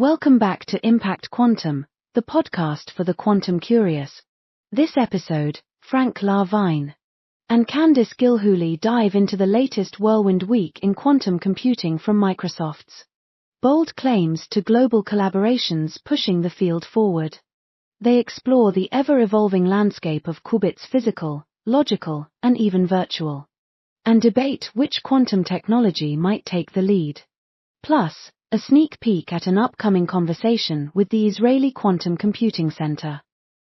Welcome back to Impact Quantum, the podcast for the quantum curious. This episode, Frank Vigne and Candace Gillhoolley dive into the latest whirlwind week in quantum computing from Microsoft's bold claims to global collaborations pushing the field forward. They explore the ever-evolving landscape of qubits, physical, logical, and even virtual, and debate which quantum technology might take the lead. Plus, a sneak peek at an upcoming conversation with the Israeli Quantum Computing Center.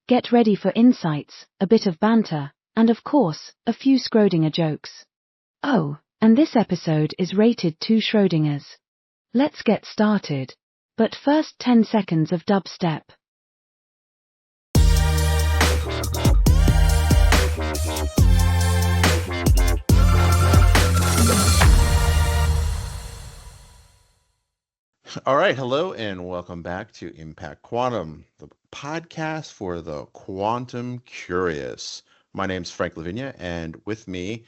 Get ready for insights, a bit of banter, and of course, a few Schrödinger jokes. Oh, and this episode is rated 2 Schrödingers. Let's get started. But first 10 seconds of dubstep. All right, hello and welcome back to Impact Quantum, the podcast for the quantum curious. My name's Frank Vigne, and with me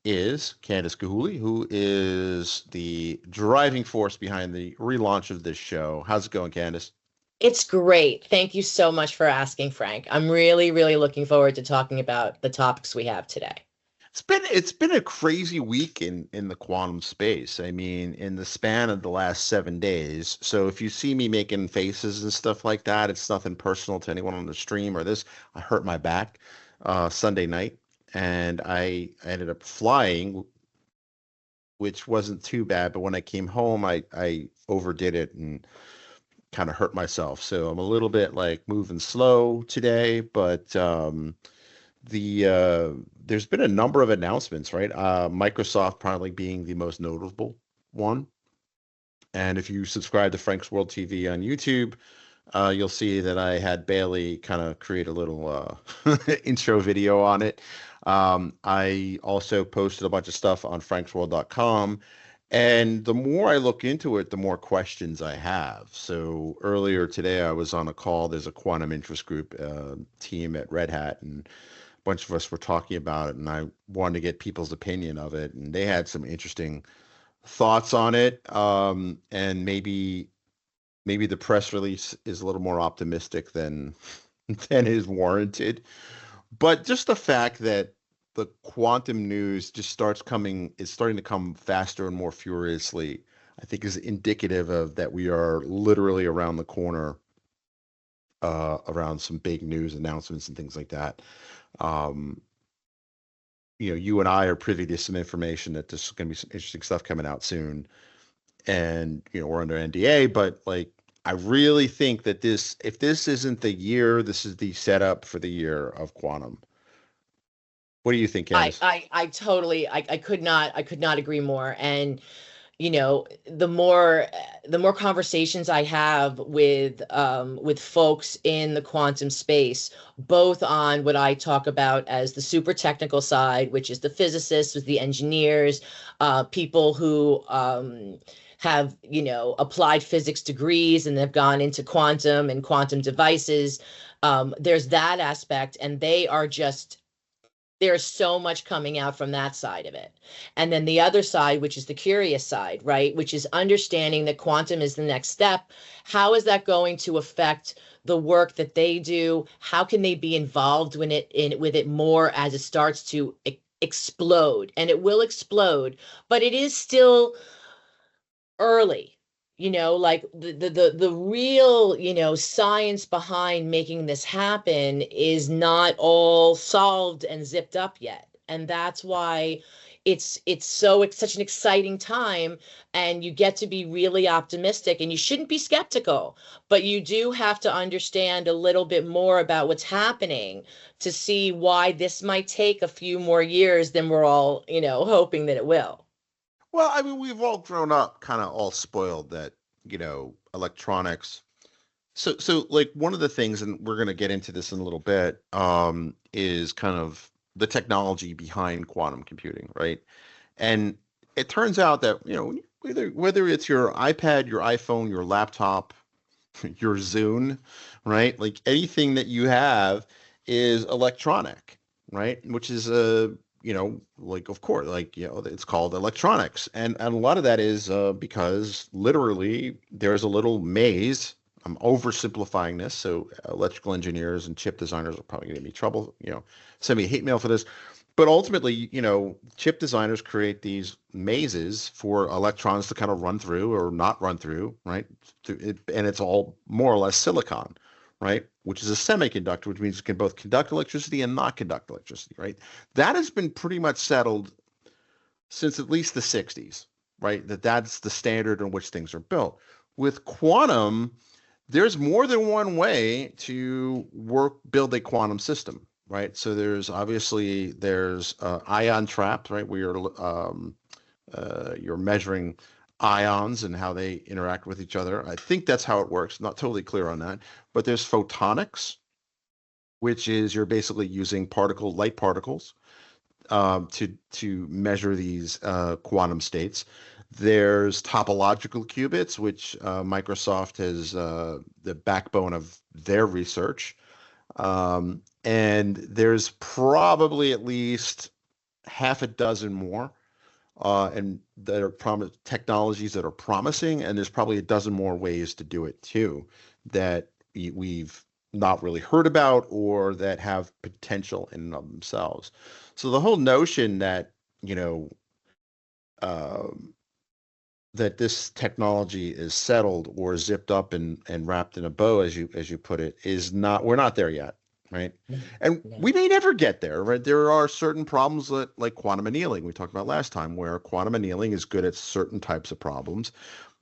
is Candace Gillhoolley, who is the driving force behind the relaunch of this show. How's it going, Candace? It's great. Thank you so much for asking, Frank. I'm really looking forward to talking about the topics we have today. It's been a crazy week in the quantum space. I mean, in the span of the last 7 days. So if you see me making faces and stuff like that, it's nothing personal to anyone on the stream or this. I hurt my back Sunday night, and I ended up flying, which wasn't too bad. But when I came home, I overdid it and kind of hurt myself. So I'm a little bit like moving slow today, but there's been a number of announcements, right? Microsoft probably being the most notable one. And if you subscribe to Frank's World TV on YouTube, you'll see that I had Bailey kind of create a little intro video on it. I also posted a bunch of stuff on franksworld.com. And the more I look into it, the more questions I have. So earlier today, I was on a call. There's a quantum interest group team at Red Hat, and a bunch of us were talking about it, and I wanted to get people's opinion of it, and they had some interesting thoughts on it. And maybe the press release is a little more optimistic than is warranted. But just the fact that the quantum news just is starting to come faster and more furiously, I think is indicative of that we are literally around the corner around some big news announcements and things like that. You and I are privy to some information that there's going to be some interesting stuff coming out soon, and we're under NDA, but like I really think that if this isn't the year, this is the setup for the year of quantum. What do you think, Candace? I totally could not agree more. And the more conversations I have with folks in the quantum space, both on what I talk about as the super technical side, which is the physicists, with the engineers, people who have applied physics degrees and have gone into quantum and quantum devices. There's that aspect, and there's so much coming out from that side of it. And then the other side, which is the curious side, right? Which is understanding that quantum is the next step. How is that going to affect the work that they do? How can they be involved with it more as it starts to explode? And it will explode, but it is still early. Like the real, science behind making this happen is not all solved and zipped up yet. And that's why it's such an exciting time, and you get to be really optimistic, and you shouldn't be skeptical, but you do have to understand a little bit more about what's happening to see why this might take a few more years than we're all, hoping that it will. Well, I mean, we've all grown up kind of all spoiled that, electronics. So like one of the things, and we're going to get into this in a little bit, is kind of the technology behind quantum computing, right? And it turns out that, whether it's your iPad, your iPhone, your laptop, your Zune, right? Like anything that you have is electronic, right? Which is like, of course, like, it's called electronics. And a lot of that is because literally there's a little maze. I'm oversimplifying this, so electrical engineers and chip designers are probably going to be trouble, send me hate mail for this. But ultimately, chip designers create these mazes for electrons to kind of run through or not run through, right? And it's all more or less silicon, right? Which is a semiconductor, which means it can both conduct electricity and not conduct electricity, right? That has been pretty much settled since at least the 60s, right? That's the standard in which things are built. With quantum, there's more than one way to build a quantum system, right? So there's ion traps, right? Where you're measuring ions and how they interact with each other. I think that's how it works. Not totally clear on that. But there's photonics, which is you're basically using light particles to measure these quantum states. There's topological qubits, which Microsoft has the backbone of their research. And there's probably at least half a dozen more and that are technologies that are promising, and there's probably a dozen more ways to do it too that we've not really heard about or that have potential in and of themselves. So the whole notion that um, that this technology is settled or zipped up and wrapped in a bow, as you put it, is not. We're not there yet, right? And No. we may never get there, right? There are certain problems like quantum annealing we talked about last time, where quantum annealing is good at certain types of problems,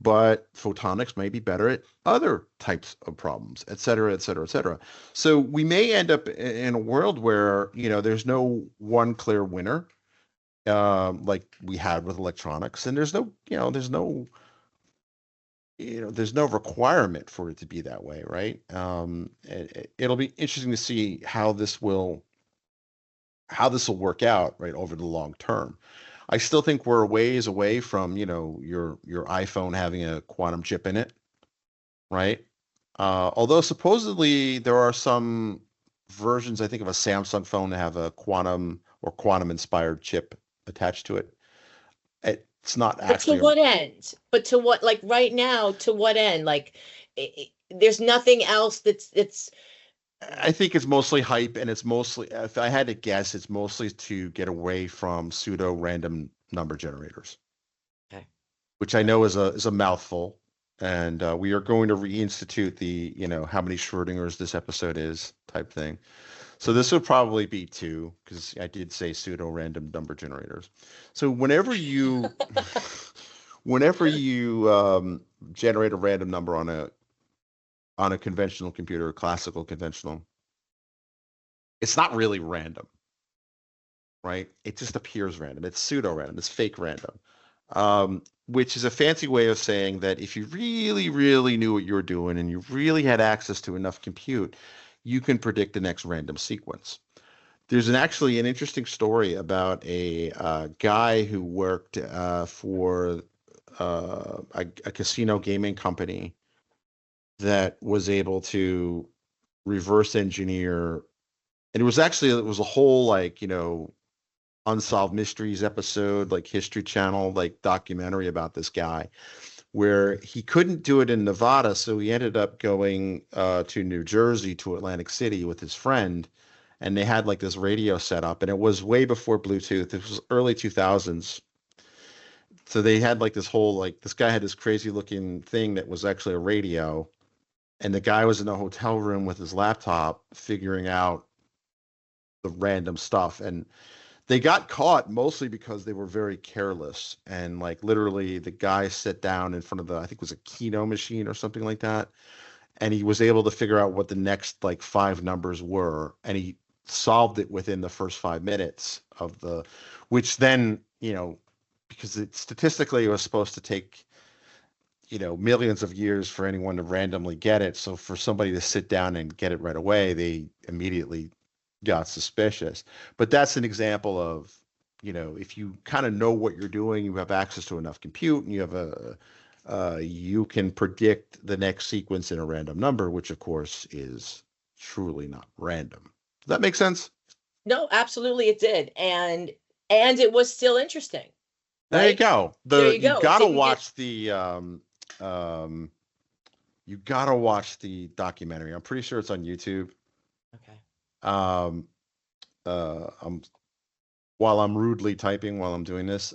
but photonics may be better at other types of problems, et cetera, et cetera, et cetera. So we may end up in a world where there's no one clear winner, like we had with electronics, and there's no requirement for it to be that way, right? It'll be interesting to see how this will work out, right, over the long term. I still think we're a ways away from your iPhone having a quantum chip in it, right? Although supposedly there are some versions, I think, of a Samsung phone that have a quantum or quantum inspired chip attached to it. It's not But to actually. what end? But to what, like right now, to what end? Like, there's nothing else that's I think it's mostly hype, and it's mostly, if I had to guess, it's mostly to get away from pseudo random number generators, okay. which I know is a mouthful. And we are going to reinstitute the, how many Schrodinger's this episode is type thing. So this would probably be two, because I did say pseudo random number generators. So whenever you generate a random number on a conventional computer, classical conventional, it's not really random, right? It just appears random. It's pseudo random. It's fake random, which is a fancy way of saying that if you really, really knew what you were doing and you really had access to enough compute, you can predict the next random sequence. There's actually an interesting story about a guy who worked for a casino gaming company that was able to reverse engineer. And it was a whole, like, Unsolved Mysteries episode, like History Channel, like documentary about this guy, where he couldn't do it in Nevada. So he ended up going to New Jersey, to Atlantic City with his friend. And they had like this radio set up, and it was way before Bluetooth. It was early 2000s. So they had like this guy had this crazy looking thing that was actually a radio. And the guy was in a hotel room with his laptop figuring out the random stuff. And they got caught mostly because they were very careless. And like literally the guy sat down in front of I think it was a Keno machine or something like that. And he was able to figure out what the next like 5 numbers were. And he solved it within the first 5 minutes which then, because statistically it was supposed to take, millions of years for anyone to randomly get it. So for somebody to sit down and get it right away, they immediately got suspicious. But that's an example of, if you kind of know what you're doing, you have access to enough compute, and you have you can predict the next sequence in a random number, which of course is truly not random. Does that make sense? No, absolutely it did. And and it was still interesting, There you right? go. There The you go. It didn't get um you gotta watch the documentary. I'm pretty sure it's on YouTube. okay. Um I'm while I'm rudely typing while I'm doing this,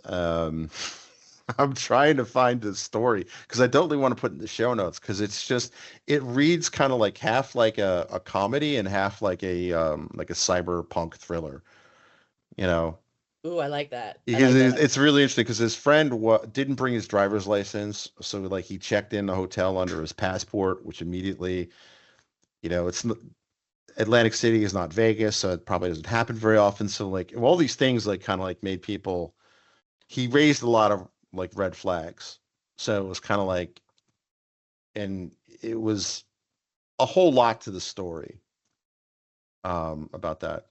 I'm trying to find the story because I don't really want to put it in the show notes because it's just it reads kind of like half like a comedy and half like a cyberpunk thriller, you know. Ooh, I like that. I Because like that. it's really interesting because his friend didn't bring his driver's license, so like he checked in the hotel under his passport, which immediately, it's Atlantic City is not Vegas, so it probably doesn't happen very often. So like all these things like kind of like made people. He raised a lot of like red flags, so it was kind of like, and it was a whole lot to the story about that.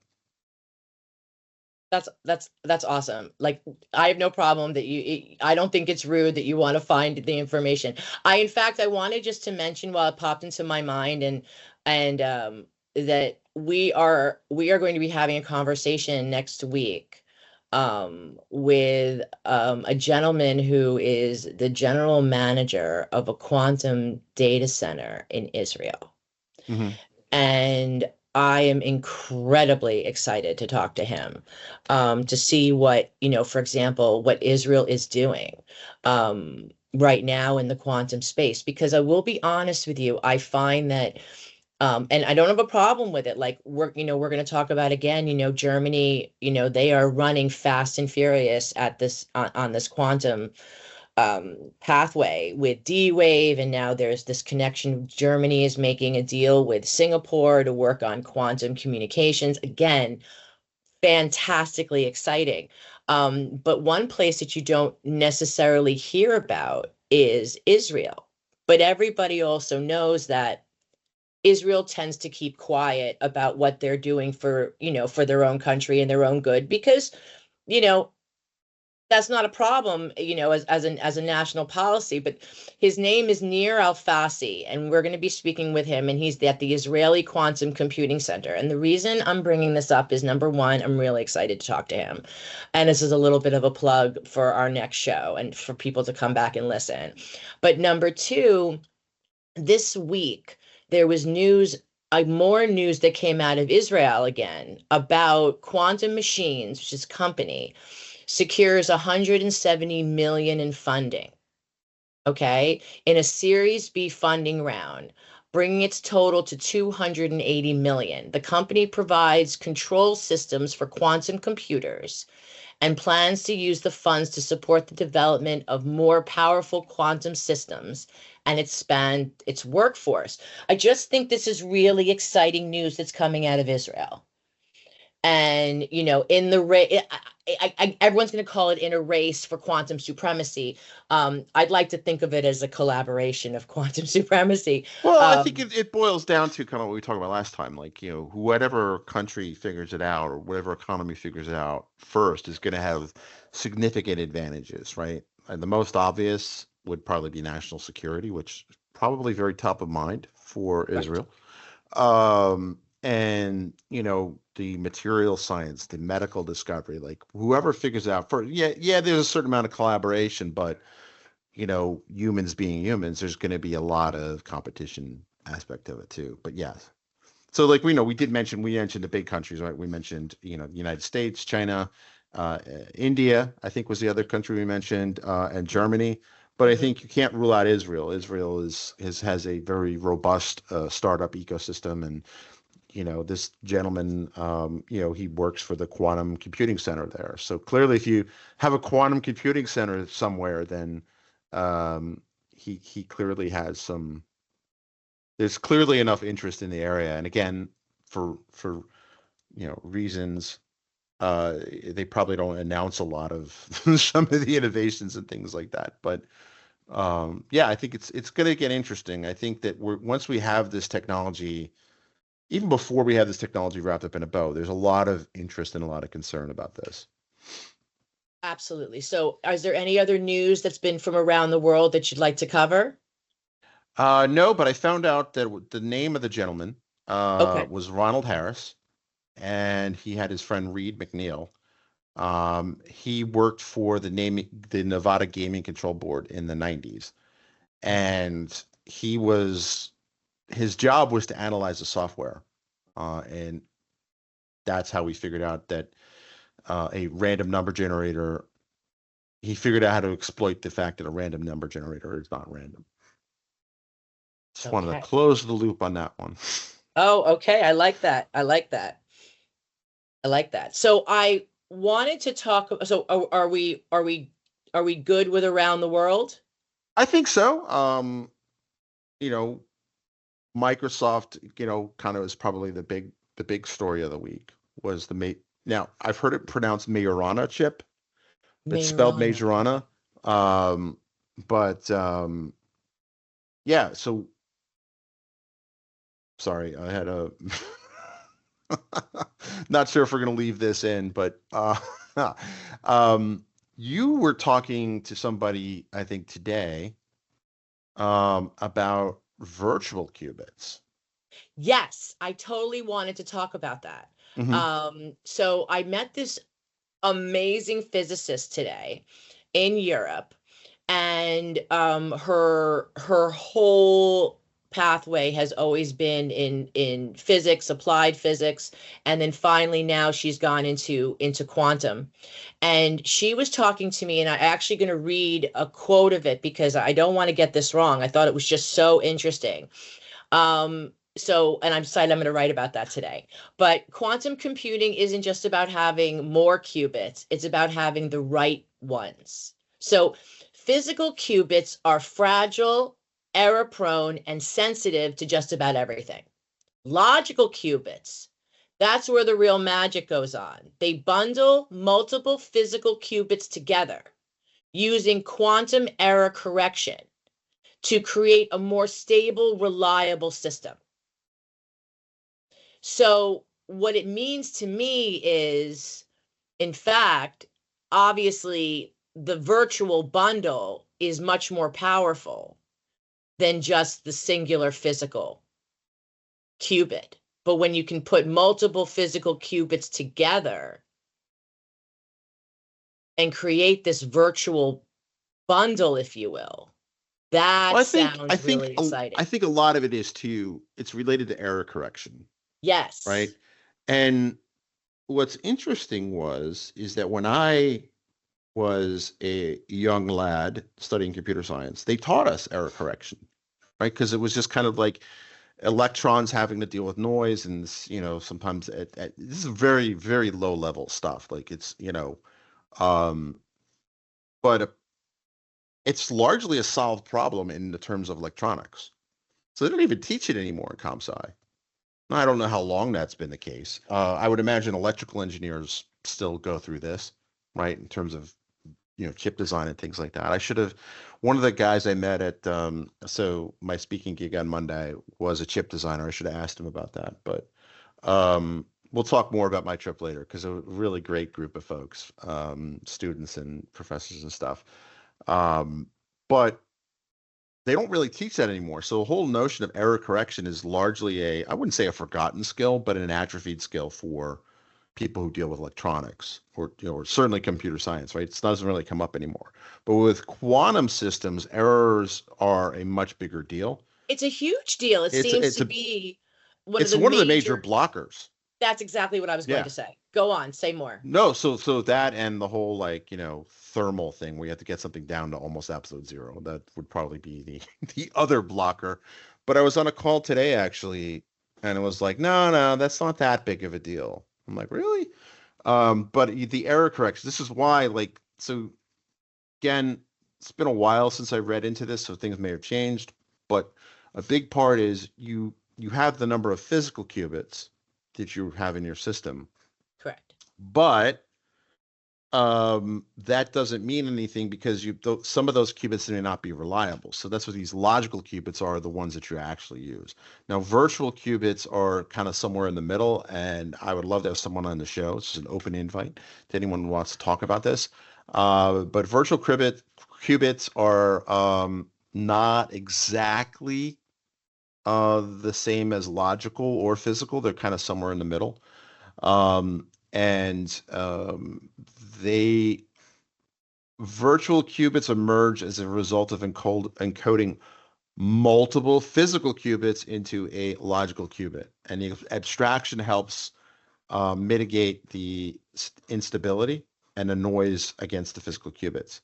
That's awesome. Like, I have no problem that I don't think it's rude that you want to find the information. In fact, I wanted just to mention while it popped into my mind, and that we are going to be having a conversation next week with a gentleman who is the general manager of a quantum data center in Israel. Hmm. And I am incredibly excited to talk to him, to see what, for example, what Israel is doing right now in the quantum space. Because I will be honest with you, I find that, and I don't have a problem with it. Like we're going to talk about again, Germany, they are running fast and furious at this on this quantum pathway with D-Wave, and now there's this connection. Germany is making a deal with Singapore to work on quantum communications. Again, fantastically exciting. But one place that you don't necessarily hear about is Israel. But everybody also knows that Israel tends to keep quiet about what they're doing for their own country and their own good, because, you know, that's not a problem, as a national policy. But his name is Nir al Fasi, and we're going to be speaking with him, and he's at the Israeli Quantum Computing Center. And the reason I'm bringing this up is, number one, I'm really excited to talk to him, and this is a little bit of a plug for our next show and for people to come back and listen. But number two, this week there was more news that came out of Israel again about Quantum Machines, which is a company secures 170 million in funding, okay, in a Series B funding round, bringing its total to 280 million. The company provides control systems for quantum computers and plans to use the funds to support the development of more powerful quantum systems and expand its workforce. I just think this is really exciting news that's coming out of Israel. And in the race, everyone's going to call it in a race for quantum supremacy. I'd like to think of it as a collaboration of quantum supremacy. Well, I think um, it boils down to kind of what we talked about last time. Like, whatever country figures it out or whatever economy figures it out first is going to have significant advantages, right? And the most obvious would probably be national security, which is probably very top of mind for right. Israel. And the material science, the medical discovery, like whoever figures out first, yeah, there's a certain amount of collaboration, but humans being humans, there's going to be a lot of competition aspect of it too. But yes. So like we mentioned the big countries, right? We mentioned, the United States, China, India, I think was the other country we mentioned, and Germany. But I Mhm. think you can't rule out Israel. Israel has a very robust startup ecosystem, and this gentleman, he works for the quantum computing center there. So clearly, if you have a quantum computing center somewhere, then he clearly has some. There's clearly enough interest in the area, and again, for reasons, they probably don't announce a lot of some of the innovations and things like that. But yeah, I think it's going to get interesting. I think that once we have this technology, even before we have this technology wrapped up in a bow, there's a lot of interest and a lot of concern about this. Absolutely. So, is there any other news that's been from around the world that you'd like to cover? No, but I found out that the name of the gentleman Okay. was Ronald Harris, and he had his friend Reed McNeil. He worked for the Nevada Gaming Control Board in the 90s, and his job was to analyze the software, and that's how we figured out that a random number generator. He figured out how to exploit the fact that a random number generator is not random. Just wanted to close the loop on that one. Oh, okay. I like that. I like that. I like that. So I wanted to talk. So are we good with around the world? I think so. Microsoft, kind of is probably the big story of the week was now I've heard it pronounced Majorana chip. It's spelled Majorana. But yeah, so sorry, I had a not sure if we're going to leave this in, but you were talking to somebody, I think today, about virtual qubits. Yes, I totally wanted to talk about that. So I met this amazing physicist today in Europe, and her whole pathway has always been in physics, applied physics, and then finally now she's gone into quantum. And she was talking to me, and I'm actually going to read a quote of it because I don't want to get this wrong. I thought it was just so interesting. And I'm decided I'm going to write about that today. But quantum computing isn't just about having more qubits, it's about having the right ones. So physical qubits are fragile, error prone, and sensitive to just about everything. Logical qubits, that's where the real magic goes on. They bundle multiple physical qubits together using quantum error correction to create a more stable, reliable system. So what it means to me is, in fact, obviously the virtual bundle is much more powerful than just the singular physical qubit. But when you can put multiple physical qubits together and create this virtual bundle, if you will, that sounds really exciting. I think a lot of it is too, it's related to error correction. Yes. Right. And what's interesting is that when I was a young lad studying computer science, they taught us error correction, right? Because it was just kind of like electrons having to deal with noise, and sometimes this is very, very low level stuff. Like it's but it's largely a solved problem in the terms of electronics. So they don't even teach it anymore in comp sci. I don't know how long that's been the case. I would imagine electrical engineers still go through this, right? In terms of, chip design and things like that. One of the guys I met at, so my speaking gig on Monday was a chip designer. I should have asked him about that, but we'll talk more about my trip later because a really great group of folks, students and professors and stuff. But they don't really teach that anymore. So the whole notion of error correction is largely I wouldn't say a forgotten skill, but an atrophied skill for people who deal with electronics or certainly computer science, right? It doesn't really come up anymore. But with quantum systems, errors are a much bigger deal. It's a huge deal. It seems to be one of the major blockers. That's exactly what I was going to say. Go on, say more. No, so that and the whole thermal thing where you have to get something down to almost absolute zero. That would probably be the other blocker. But I was on a call today actually, and it was like, no, that's not that big of a deal. I'm like, really? But the error correction, this is why, so again, it's been a while since I read into this, so things may have changed, but a big part is you have the number of physical qubits that you have in your system. Correct. But that doesn't mean anything because some of those qubits may not be reliable. So that's what these logical qubits are, the ones that you actually use. Now, virtual qubits are kind of somewhere in the middle, and I would love to have someone on the show. It's an open invite to anyone who wants to talk about this. But virtual qubits are not exactly the same as logical or physical. They're kind of somewhere in the middle. they virtual qubits emerge as a result of encoding multiple physical qubits into a logical qubit, and the abstraction helps mitigate the instability and the noise against the physical qubits.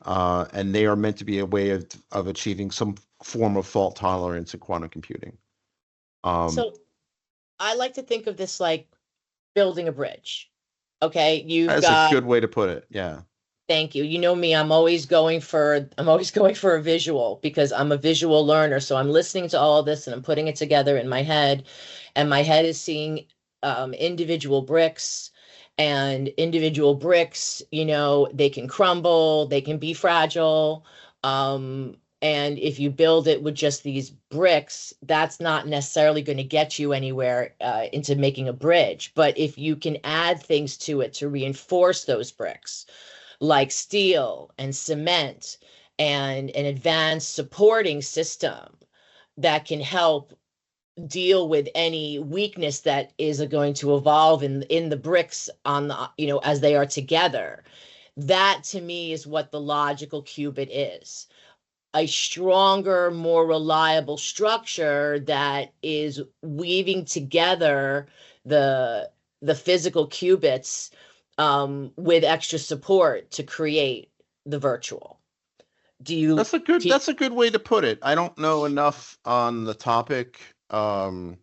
And they are meant to be a way of achieving some form of fault tolerance in quantum computing. So I like to think of this like building a bridge. Okay, that's a good way to put it. Yeah. Thank you. You know me, I'm always going for a visual because I'm a visual learner. So I'm listening to all of this and I'm putting it together in my head, and my head is seeing individual bricks, and individual bricks, they can crumble, they can be fragile. And if you build it with just these bricks, that's not necessarily going to get you anywhere into making a bridge. But if you can add things to it to reinforce those bricks, like steel and cement and an advanced supporting system that can help deal with any weakness that is going to evolve in the bricks on the, as they are together. That to me is what the logical qubit is. A stronger, more reliable structure that is weaving together the physical qubits with extra support to create the virtual. That's a good way to put it. I don't know enough on the topic to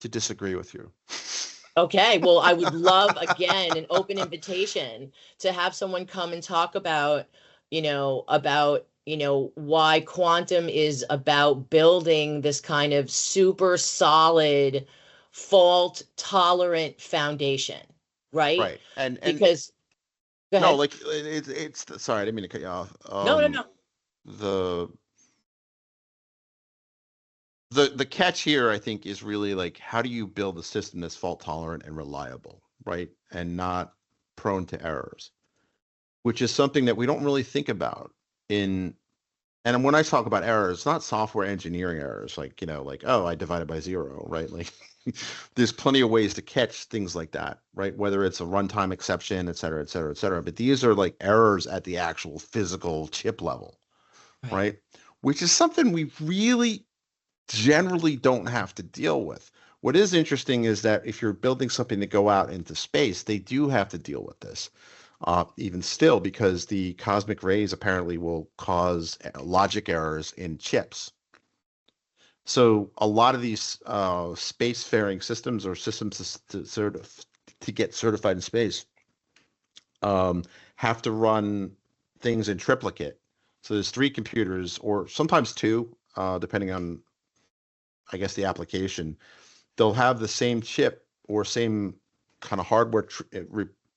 disagree with you. Okay, well, I would love, again, an open invitation to have someone come and talk about why quantum is about building this kind of super solid, fault tolerant foundation, right? Right. And because go ahead. No, like it's sorry, I didn't mean to cut you off. No. The catch here, I think, is really like, how do you build a system that's fault tolerant and reliable, right? And not prone to errors, which is something that we don't really think about and when I talk about errors, it's not software engineering errors, like, oh, I divided by 0, right? Like there's plenty of ways to catch things like that, right? Whether it's a runtime exception, et cetera, et cetera, et cetera. But these are like errors at the actual physical chip level, right? Which is something we really generally don't have to deal with. What is interesting is that if you're building something to go out into space, they do have to deal with this. Even still, because the cosmic rays apparently will cause logic errors in chips. So a lot of these spacefaring systems or systems to get certified in space have to run things in triplicate. So there's 3 computers, or sometimes 2, depending on, I guess, the application. They'll have the same chip or same kind of hardware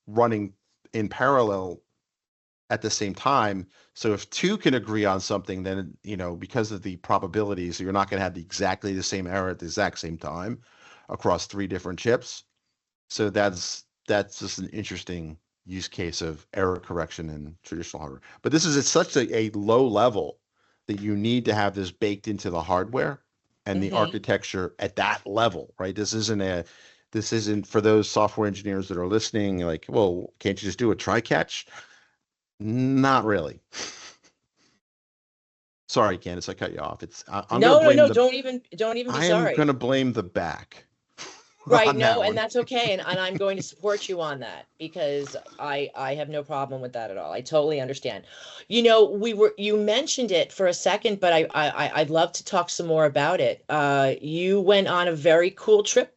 running in parallel at the same time. So if 2 can agree on something, then, because of the probabilities, you're not going to have exactly the same error at the exact same time across 3 different chips. So that's just an interesting use case of error correction in traditional hardware. But this is at such a low level that you need to have this baked into the hardware and the architecture at that level, right? This isn't for those software engineers that are listening, like, well, can't you just do a try-catch? Not really. Sorry, Candace, I cut you off. No, don't even be sorry. I'm going to blame the back. Right, no, and that's okay, and I'm going to support you on that because I have no problem with that at all. I totally understand. You mentioned it for a second, but I'd love to talk some more about it. You went on a very cool trip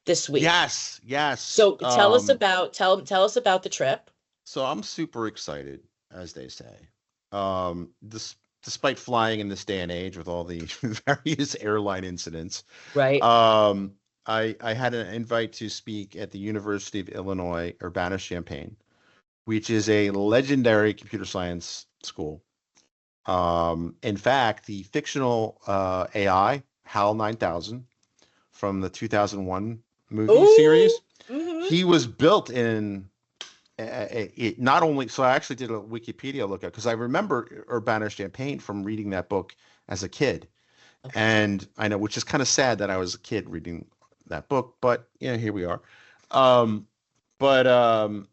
this week. Yes. So tell us about the trip. So I'm super excited, as they say. Despite flying in this day and age with all the various airline incidents, right? I had an invite to speak at the University of Illinois Urbana-Champaign, which is a legendary computer science school. In fact, the fictional AI HAL 9000 from the 2001 movie series, he was built in not only. So I actually did a Wikipedia lookup because I remember Urbana-Champaign from reading that book as a kid. Okay. And I know, which is kind of sad that I was a kid reading that book, but here we are. But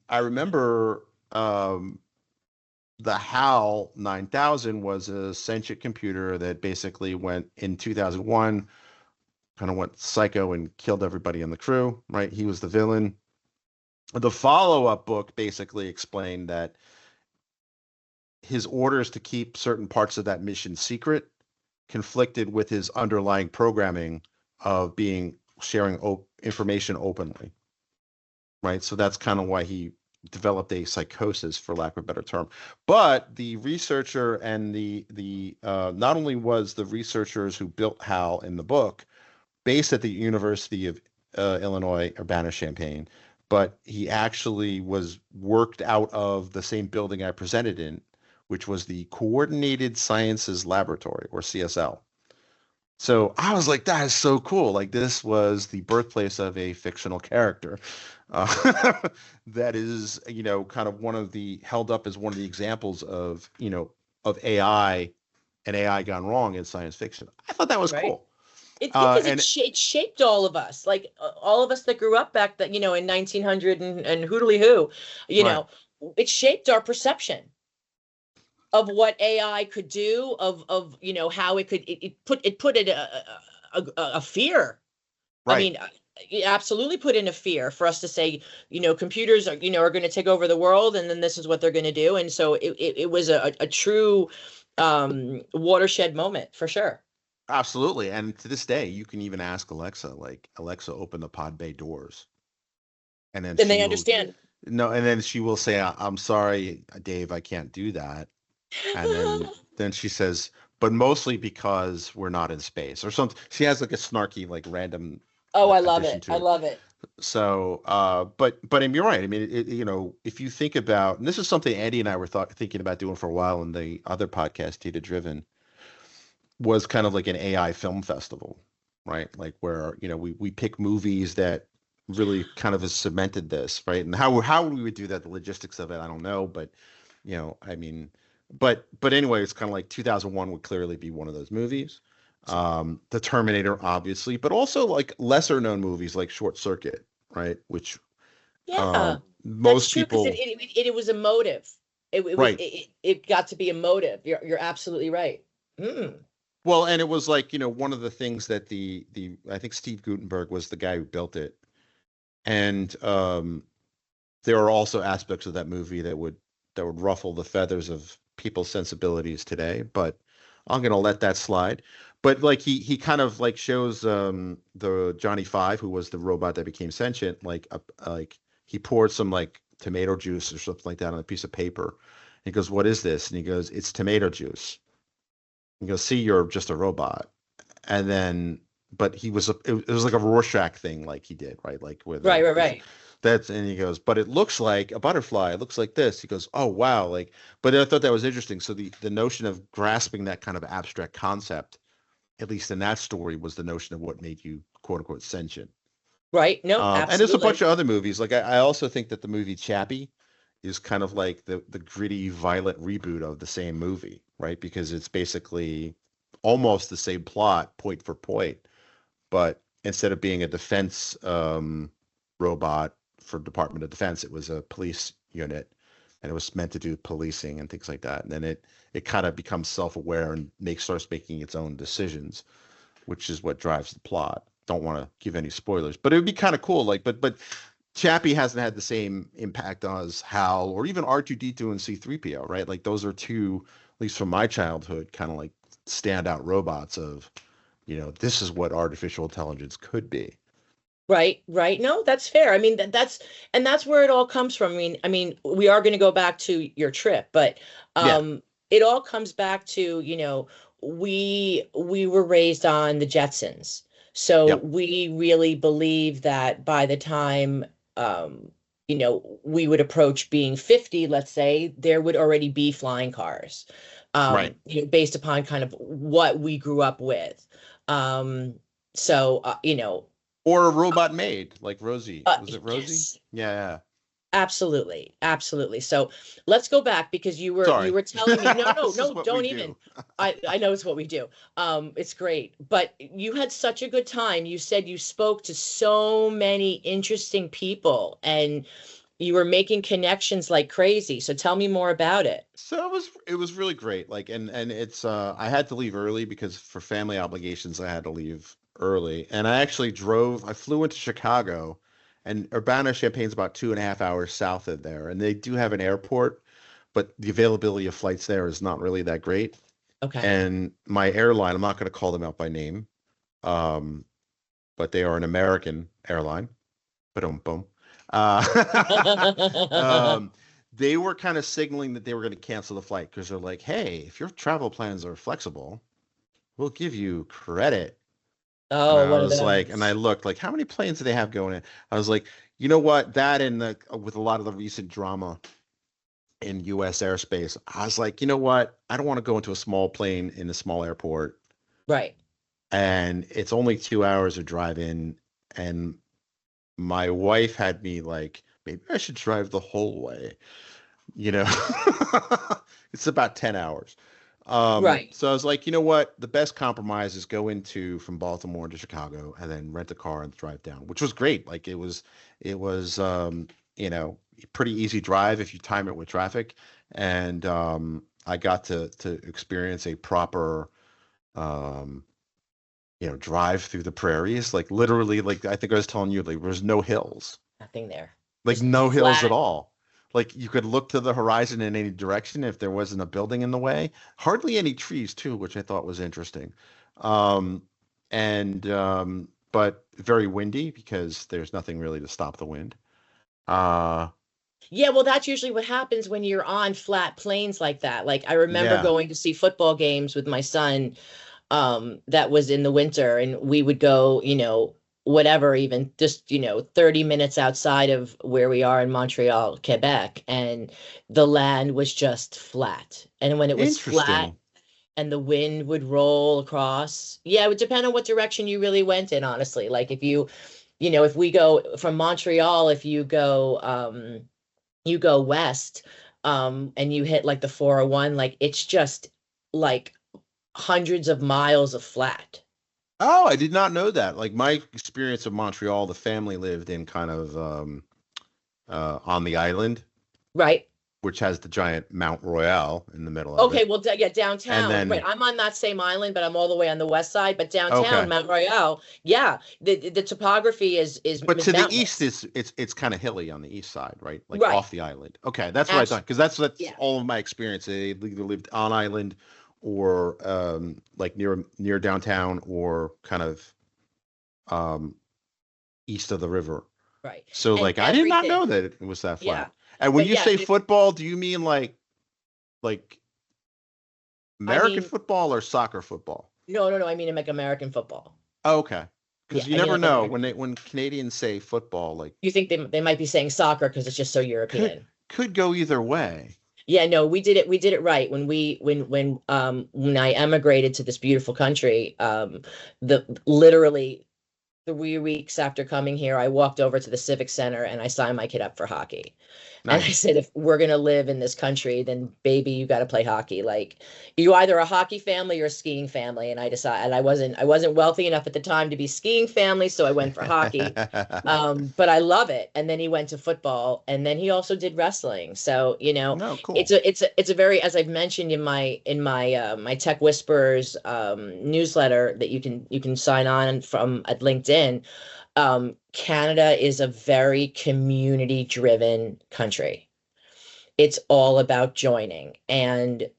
I remember the HAL 9000 was a sentient computer that basically went in 2001, kind of went psycho and killed everybody in the crew, right? He was the villain. The follow-up book basically explained that his orders to keep certain parts of that mission secret conflicted with his underlying programming of being sharing information openly, right? So that's kind of why he developed a psychosis, for lack of a better term. But the researcher and the not only was the researchers who built HAL in the book based at the University of Illinois Urbana-Champaign, but he actually was worked out of the same building I presented in, which was the Coordinated Sciences Laboratory, or CSL. So I was like, that is so cool. Like, this was the birthplace of a fictional character that is, kind of one of the held up as one of the examples of, of AI and AI gone wrong in science fiction. I thought that was Right. cool. Because And it shaped all of us, like all of us that grew up back that, in 1900 and hoodly who, right, it shaped our perception of what AI could do, of how it could it put it a fear. I right. mean, it absolutely put in a fear for us to say, computers are are going to take over the world, and then this is what they're going to do. And so it was a true watershed moment for sure. Absolutely. And to this day, you can even ask Alexa, like, Alexa, open the pod bay doors. And then And they she will, understand. no, and then she will say, I'm sorry, Dave, I can't do that. And then she says, but mostly because we're not in space or something. She has like a snarky, like random Oh, I love addition it. I to it. love it. So, but I mean, you're right. I mean, if you think about, and this is something Andy and I were thinking about doing for a while in the other podcast, Data Driven, was kind of like an AI film festival, right? Like where, we pick movies that really kind of has cemented this, right? And how we would do that, the logistics of it, I don't know, but I mean, but anyway, it's kind of like 2001 would clearly be one of those movies. The Terminator, obviously, but also like lesser known movies like Short Circuit, right? Which Yeah, that's most true because people, it was emotive. It was right. it got to be emotive. You're absolutely right. Mm. Well, and it was like, one of the things that the I think Steve Gutenberg was the guy who built it. And there are also aspects of that movie that would ruffle the feathers of people's sensibilities today, but I'm gonna let that slide. But like he kind of like shows the Johnny Five, who was the robot that became sentient, like he poured some like tomato juice or something like that on a piece of paper. He goes, "What is this?" And he goes, "It's tomato juice." He goes, "See, you're just a robot." And then, but it was like a Rorschach thing, like he did, right? Like with Right, right, right. and he goes, but it looks like a butterfly. It looks like this. He goes, oh wow, like, but I thought that was interesting. So the notion of grasping that kind of abstract concept, at least in that story, was the notion of what made you quote unquote sentient. Right. No, And there's a bunch absolutely. of other movies. Like I also think that the movie Chappie is kind of like the gritty, violent reboot of the same movie, right? Because it's basically almost the same plot, point for point, but instead of being a defense robot for Department of Defense, it was a police unit, and it was meant to do policing and things like that. And then it kind of becomes self-aware and starts making its own decisions, which is what drives the plot. Don't want to give any spoilers, but it would be kind of cool. Like, but Chappie hasn't had the same impact as HAL or even R2D2 and C3PO, right? Like those are two, at least from my childhood, kind of like standout robots of, this is what artificial intelligence could be. Right, right. No, that's fair. I mean, that's where it all comes from. I mean, we are going to go back to your trip, but Yeah. it all comes back to, we were raised on the Jetsons. So Yep. we really believe that by the time we would approach being 50, let's say, there would already be flying cars. Right. Based upon kind of what we grew up with. So Or a robot maid like Rosie. Was it Rosie? yes. Yeah. Absolutely, absolutely. So let's go back because Sorry. you were telling me no, no, This is no, what we don't even. do. I know it's what we do. It's great. But you had such a good time. You said you spoke to so many interesting people and you were making connections like crazy. So tell me more about it. So it was really great. Like and it's I had to leave early because for family obligations I had to leave early. And I flew into Chicago, and Urbana-Champaign's about 2.5 hours south of there. And they do have an airport, but the availability of flights there is not really that great. Okay. And my airline, I'm not going to call them out by name, um, but they are an American airline. Boom, boom. Um, they were kind of signaling that they were going to cancel the flight because they're like, "Hey, if your travel plans are flexible, we'll give you credit." And Oh, I one of was like, and I those. looked like, how many planes do they have going in? I was like, you know what? That and with a lot of the recent drama in U.S. airspace, I was like, you know what? I don't want to go into a small plane in a small airport, Right. and it's only 2 hours of drive in, and my wife had me like, maybe I should drive the whole way. You know, it's about 10 hours. Right. So I was like, you know what? The best compromise is go into from Baltimore to Chicago and then rent a car and drive down, which was great. Like it was, you know, pretty easy drive if you time it with traffic. And I got to experience a proper, um, drive through the prairies. Like literally, like I think I was telling you, like there's no hills, Nothing there. like Just no hills at flat. all. Like you could look to the horizon in any direction if there wasn't a building in the way. Hardly any trees too, which I thought was interesting. Um, and but very windy because there's nothing really to stop the wind. Uh, Yeah, well, that's usually what happens when you're on flat plains like that. Like I remember yeah. going to see football games with my son, that was in the winter, and we would go, whatever, even just, 30 minutes outside of where we are in Montreal, Quebec, and the land was just flat. And when it was flat Interesting. and the wind would roll across, yeah, it would depend on what direction you really went in, honestly. Like if if we go from Montreal, if you go west, and you hit like the 401, like it's just like hundreds of miles of flat. Oh, I did not know that. Like my experience of Montreal, the family lived in kind of on the island, Right. which has the giant Mount Royal in the middle of Okay, it. well, yeah, And downtown. Right, then I'm on that same island, but I'm all the way on the west side. But downtown, okay. Mount Royal, yeah, the topography But is to the east, mountainous. it's kind of hilly on the east side, right? Like Right. off the island. Okay, that's what I Abs thought because that's Yeah. all of my experience. They either lived on island or like near downtown or kind of um, east of the river. Right. So And like I did not know everything. that it was that Yeah. flat. And when But you yeah, say football, do you mean like I American mean, football or soccer football? no, no, no. I mean like American football. Oh, okay, Yeah, because you I mean never like know American. when Canadians say football, like You think they might be saying soccer because it's just so could European. could go either way. Yeah, no, we did it right when when I emigrated to this beautiful country. The literally 3 weeks after coming here, I walked over to the Civic Center and I signed my kid up for hockey. And I Nice. said, if we're gonna live in this country, then baby, you got to play hockey. Like you either a hockey family or a skiing family. And I decided I wasn't wealthy enough at the time to be skiing family, so I went for hockey. But I love it. And then he went to football, and then he also did wrestling. So No, cool. it's a very, as I've mentioned in my Tech Whispers newsletter that you can sign on from at LinkedIn. Canada is a very community driven country. It's all about joining, and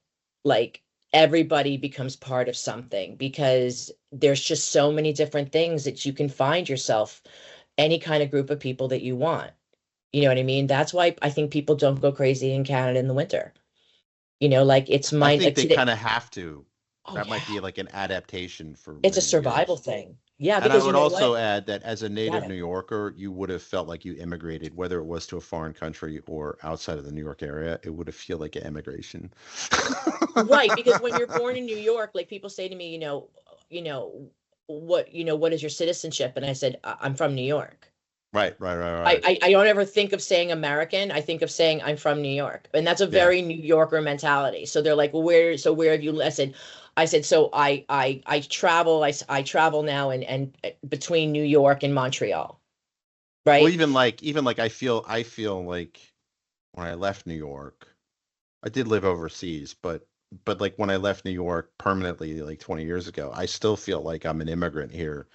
like everybody becomes part of something because there's just so many different things that you can find yourself any kind of group of people that you want. You know what I mean? That's why I think people don't go crazy in Canada in the winter. Like it's I my think like they today. kind of have to. Oh That might yeah, be like an adaptation for it's a many survival years. thing. Yeah, And I because you would know what? also add that as a Got native it. New Yorker, you would have felt like you immigrated, whether it was to a foreign country or outside of the New York area. It would have feel like an immigration. Right, because when you're born in New York, like people say to me, what is your citizenship? And I said, I'm from New York. I don't ever think of saying American. I think of saying I'm from New York, and that's a Yeah. very New Yorker mentality. So they're like, well, where have you? I said, so I travel. I travel now and between New York and Montreal, Well, right? even like I feel like when I left New York, I did live overseas, but like when I left New York permanently like 20 years ago, I still feel like I'm an immigrant here,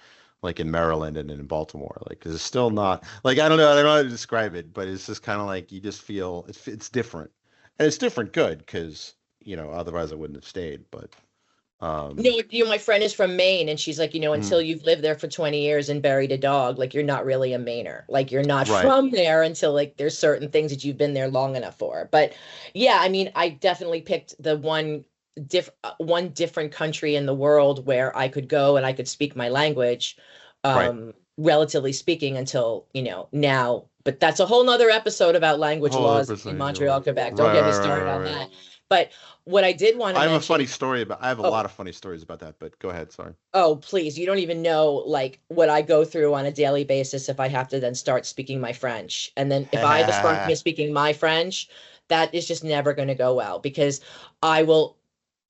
like in Maryland and in Baltimore. Like 'cause it's still not like I don't know how to describe it, but it's just kind of like you just feel it's different. And it's different good because, otherwise I wouldn't have stayed, but um My friend is from Maine, and she's like, mm, until you've lived there for 20 years and buried a dog, like you're not really a Mainer. Like you're not right. from there until like there's certain things that you've been there long enough for. But yeah, I mean, I definitely picked the one different country in the world where I could go and I could speak my language, Right. relatively speaking, until, now. But that's a whole nother episode about language Whole other laws in percentage, you're Montreal, right. Quebec. Don't Right, get me right, right, started on right, right. that. But what I did want to mention, I have a oh, lot of funny stories about that, but go ahead, sorry. oh, please, you don't even know like what I go through on a daily basis if I have to then start speaking my French. And then if I have to start speaking my French, that is just never going to go well because I will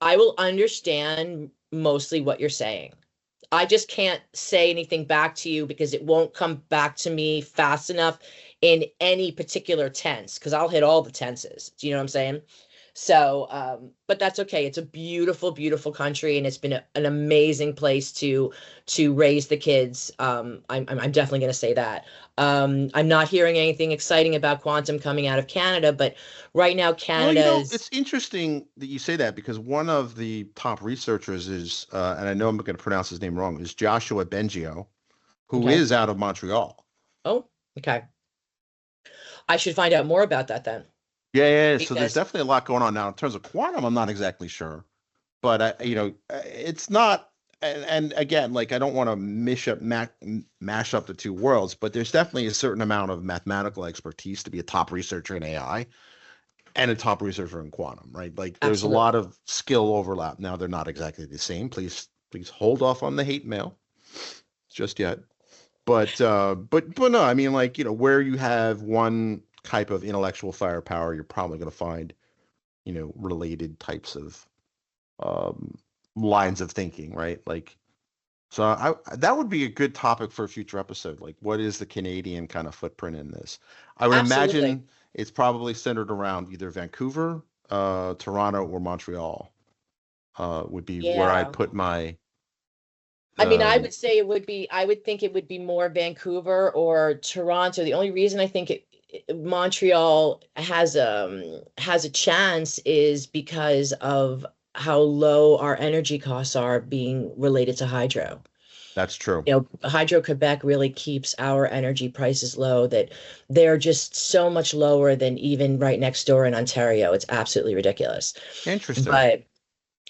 I will understand mostly what you're saying. I just can't say anything back to you because it won't come back to me fast enough in any particular tense because I'll hit all the tenses. Do you know what I'm saying? So, but that's okay. It's a beautiful, beautiful country, and it's been an amazing place to raise the kids. I'm definitely going to say that. I'm not hearing anything exciting about quantum coming out of Canada, but right now Well, Canada's it's interesting that you say that because one of the top researchers is, and I know I'm going to pronounce his name wrong, is Joshua Bengio, who okay. is out of Montreal. Oh, okay. I should find out more about that then, Yeah. So there's because definitely a lot going on now in terms of quantum. I'm not exactly sure, but it's not. And again, like I don't want to mash up the two worlds, but there's definitely a certain amount of mathematical expertise to be a top researcher in AI and a top researcher in quantum, right? Like there's a lot absolutely. of skill overlap. Now they're not exactly the same. Please hold off on the hate mail just yet. But no, I mean like, where you have one type of intellectual firepower, you're probably going to find, related types of um lines of thinking, right? Like so that would be a good topic for a future episode. Like what is the Canadian kind of footprint in this? I would Absolutely. imagine it's probably centered around either Vancouver, Toronto, or Montreal. Would be where I'd Yeah. put my I mean, I um would say I would think it would be more Vancouver or Toronto. The only reason I think Montreal has a chance is because of how low our energy costs are being related to hydro. that's true. Hydro Quebec really keeps our energy prices low, that they're just so much lower than even right next door in Ontario. It's absolutely ridiculous. Interesting. But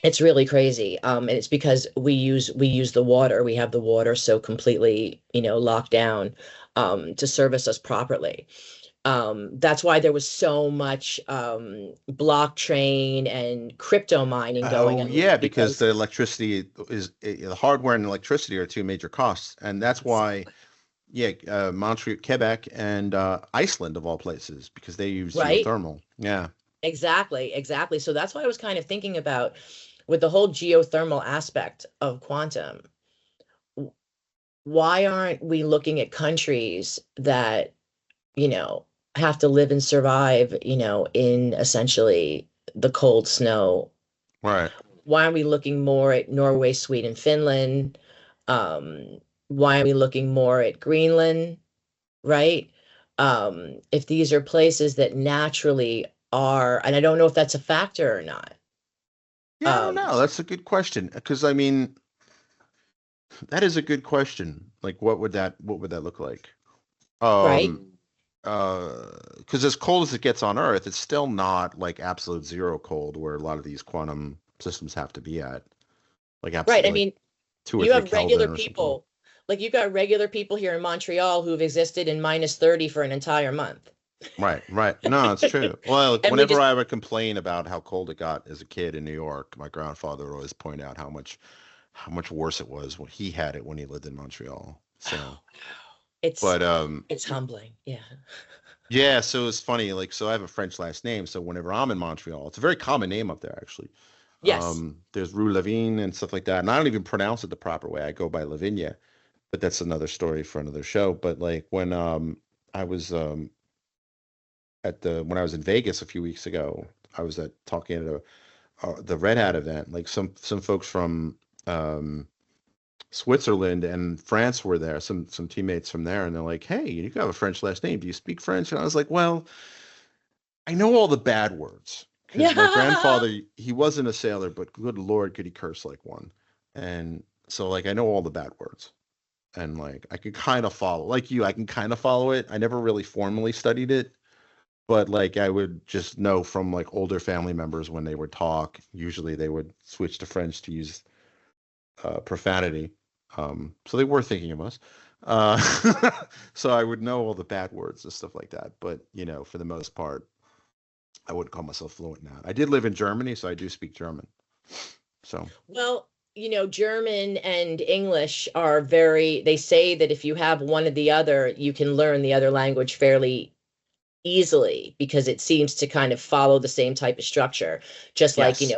it's really crazy. And it's because we use the water. We have the water so completely, locked down, to service us properly. That's why there was so much blockchain and crypto mining going Oh on yeah, because because the electricity the hardware and electricity are two major costs, and that's why yeah, Montreal, Quebec, and Iceland of all places because they use right? geothermal. Yeah. Exactly, exactly. So that's why I was kind of thinking about with the whole geothermal aspect of quantum. Why aren't we looking at countries that, you know, have to live and survive, in essentially the cold snow? Right. Why are we looking more at Norway, Sweden, Finland? Why are we looking more at Greenland, right? If these are places that naturally are, and I don't know if that's a factor or not. Yeah, I don't Um, know. That's a good question because I mean that is a good question. Like, what would that look like? right? Um, because as cold as it gets on Earth, it's still not like absolute zero cold where a lot of these quantum systems have to be at, like Right. I absolutely like mean, 2 or 3 you have regular Kelvin or something. people, like you got regular people here in Montreal who've existed in -30 for an entire month. Right. No, it's true. Well, And we whenever just I would complain about how cold it got as a kid in New York, my grandfather would always point out how much worse it was when he had it when he lived in Montreal. So, It's But it's humbling. Yeah. yeah, so it's funny. Like, so I have a French last name. So whenever I'm in Montreal, it's a very common name up there, actually. Yes. There's Rue Lavigne and stuff like that. And I don't even pronounce it the proper way. I go by Lavigne, but that's another story for another show. But like when I was when I was in Vegas a few weeks ago, I was at talking at the Red Hat event. Like some folks from um Switzerland and France were there, some teammates from there, and they're like, "Hey, you have a French last name. Do you speak French?" And I was like, "Well, I know all the bad words because my Yeah. grandfather, he wasn't a sailor, but good Lord, could he curse like one." And so like I know all the bad words. And like I could kind of follow, like you, I can kind of follow it. I never really formally studied it, but like I would just know from like older family members when they would talk, usually they would switch to French to use profanity. So they were thinking of us. Uh, so I would know all the bad words and stuff like that. But you know, for the most part, I wouldn't call myself fluent in that. I did live in Germany, so I do speak German. So Well, German and English are very, they say that if you have one or the other, you can learn the other language fairly easily because it seems to kind of follow the same type of structure. Just like, yes,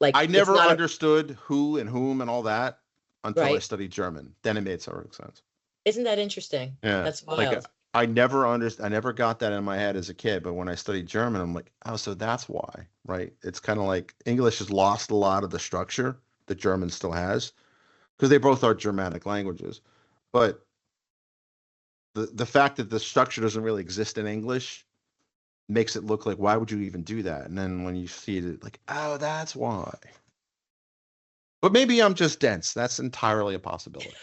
like I it's never not a, understood who and whom and all that until I right? studied German. Then it made some sense. Isn't that interesting? Yeah, That's like wild. I never got that in my head as a kid, but when I studied German, I'm like, oh, so that's why, right? It's kind of like English has lost a lot of the structure that German still has because they both are Germanic languages. But the fact that the structure doesn't really exist in English makes it look like why would you even do that? And then when you see it, like, oh, that's why. But maybe I'm just dense. That's entirely a possibility.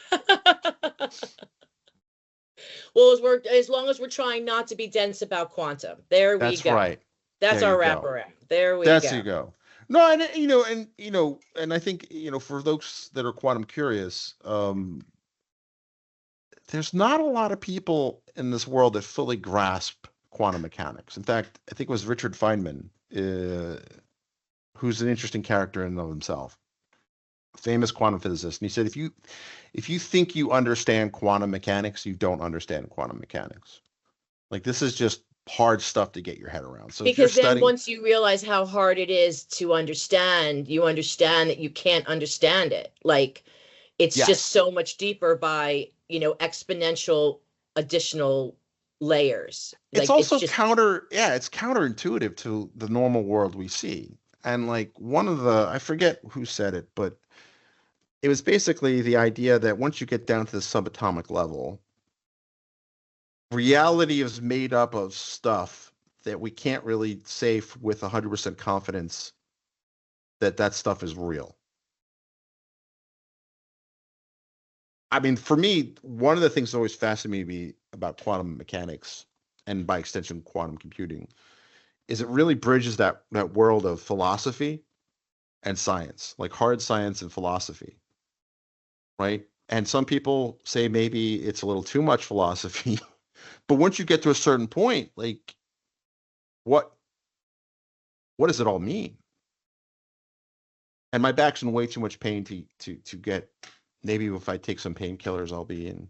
Well, as long as we're trying not to be dense about quantum. There we That's go. right. That's There you our go. wraparound. There we That's go. you go. No, and and I think for those that are quantum curious, there's not a lot of people in this world that fully grasp quantum mechanics. In fact, I think it was Richard Feynman, who's an interesting character in and of himself, famous quantum physicist, and he said if you think you understand quantum mechanics, you don't understand quantum mechanics. Like this is just hard stuff to get your head around. So if you're Because then studying, once you realize how hard it is to understand, you understand that you can't understand it. Like it's just yes, so much deeper by, exponential additional layers. it's Like it's also just it's counterintuitive to the normal world we see. And like one of the, I forget who said it, but it was basically the idea that once you get down to the subatomic level, reality is made up of stuff that we can't really say with 100% confidence that that stuff is real. I mean, for me, one of the things that always fascinated me about quantum mechanics and by extension quantum computing is it really bridges that world of philosophy and science, like hard science and philosophy, right? And some people say maybe it's a little too much philosophy, but once you get to a certain point, like what what does it all mean? And my back's in way too much pain to get. Maybe if I take some painkillers, I'll be in